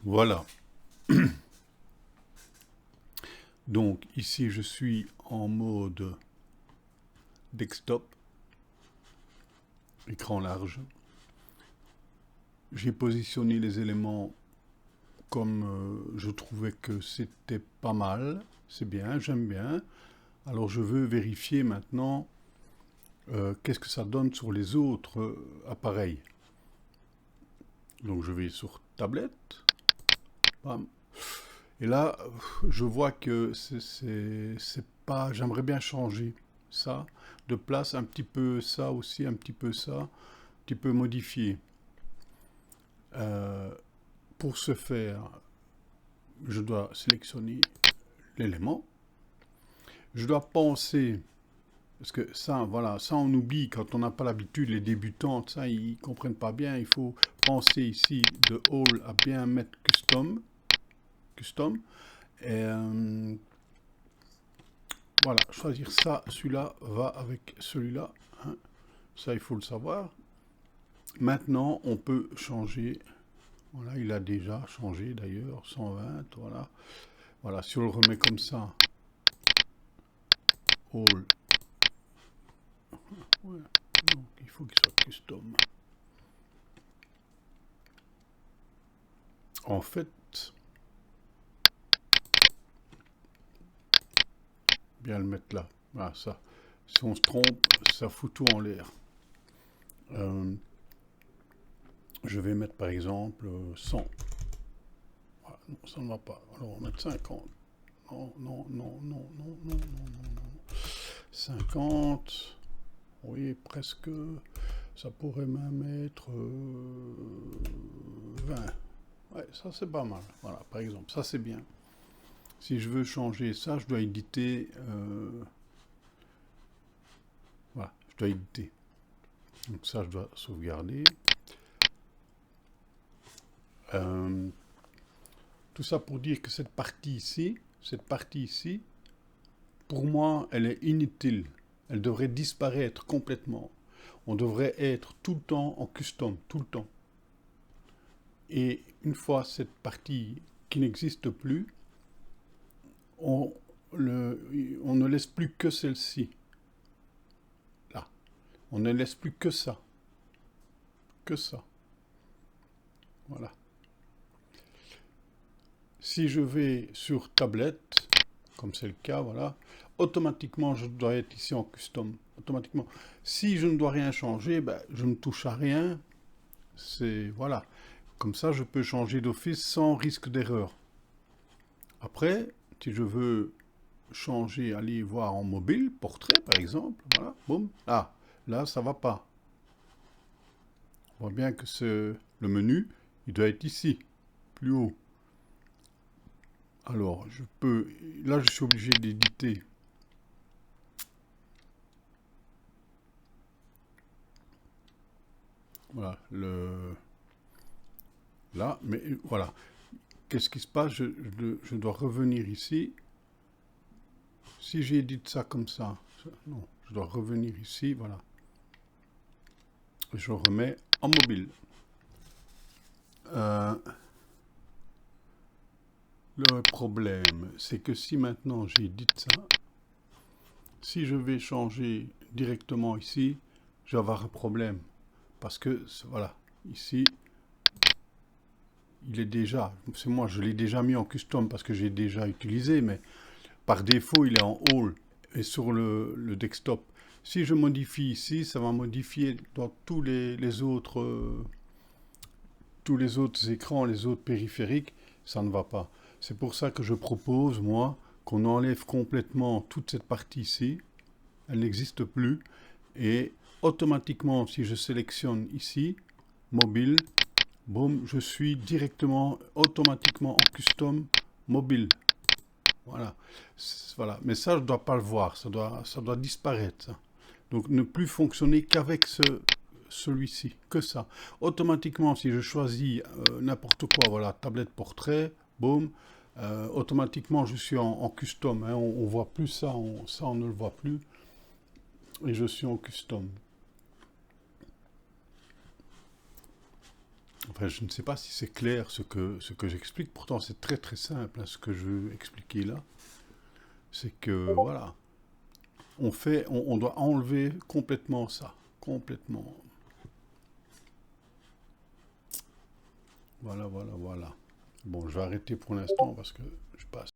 Voilà. Donc ici je suis en mode desktop, écran large. J'ai positionné les éléments comme je trouvais que c'était pas mal. C'est bien, j'aime bien. Alors je veux vérifier maintenant qu'est-ce que ça donne sur les autres appareils. Donc je vais sur tablette. Bam. Et là, je vois que c'est pas. J'aimerais bien changer ça de place, un petit peu ça aussi, un petit peu ça, un petit peu modifier. Euh, pour ce faire, je dois sélectionner l'élément. Je dois penser, parce que ça, voilà, ça on oublie quand on n'a pas l'habitude, les débutants, ça ils comprennent pas bien. Il faut penser ici de all à bien mettre custom. Et voilà, choisir ça, celui-là va avec celui-là. Hein. Ça, il faut le savoir. Maintenant, on peut changer. Voilà, il a déjà changé d'ailleurs, 120, voilà. Voilà, si on le remet comme ça, all. Ouais, donc il faut qu'il soit custom. En fait, bien le mettre là. Voilà, ça. Si on se trompe, ça fout tout en l'air. Je vais mettre par exemple 100. Voilà, non, ça ne va pas. Alors on va mettre 50. Non, non, non, non, non, non, non, non, non. 50. Oui, presque. Ça pourrait même être 20. Ouais, ça c'est pas mal. Voilà, par exemple, ça c'est bien. Si je veux changer ça, je dois éditer. Voilà, je dois éditer. Donc ça, je dois sauvegarder. Euh, tout ça pour dire que cette partie ici, pour moi, elle est inutile. Elle devrait disparaître complètement. On devrait être tout le temps en custom, tout le temps. Et une fois cette partie qui n'existe plus, on, on ne laisse plus que celle-ci. Là. On ne laisse plus que ça. Que ça. Voilà. Si je vais sur tablette, comme c'est le cas, voilà, automatiquement je dois être ici en custom. Automatiquement. Si je ne dois rien changer, ben, je ne touche à rien. C'est voilà. Comme ça, je peux changer d'office sans risque d'erreur. Après, si je veux changer, aller voir en mobile, portrait par exemple, voilà, boum, ah, là ça va pas. On voit bien que le menu, il doit être ici, plus haut. Alors, je peux, là je suis obligé d'éditer. Voilà, là, mais voilà. Qu'est-ce qui se passe? Je dois revenir ici. Si j'édite ça comme ça, non, je dois revenir ici, voilà. Je remets en mobile. Le problème, c'est que si maintenant j'édite ça, si je vais changer directement ici, je vais avoir un problème. Parce que, voilà, ici, il est déjà, c'est moi, je l'ai déjà mis en custom parce que j'ai déjà utilisé, mais par défaut, il est en all et sur le desktop. Si je modifie ici, ça va modifier dans tous les autres écrans, les autres périphériques, ça ne va pas. C'est pour ça que je propose, moi, qu'on enlève complètement toute cette partie ici. Elle n'existe plus. Et automatiquement, si je sélectionne ici, mobile, boum, je suis directement, automatiquement en custom mobile. Voilà. Voilà. Mais ça, je ne dois pas le voir. Ça doit disparaître. Ça. Donc, ne plus fonctionner qu'avec celui-ci. Que ça. Automatiquement, si je choisis n'importe quoi, voilà, tablette portrait, boum, automatiquement, je suis en custom. Hein, on ne voit plus ça. Ça, on ne le voit plus. Et je suis en custom. Enfin, je ne sais pas si c'est clair ce que j'explique. Pourtant, c'est très très simple, hein, ce que je veux expliquer là. C'est que, voilà, on doit enlever complètement ça. Complètement. Voilà, voilà, voilà. Bon, je vais arrêter pour l'instant parce que je passe.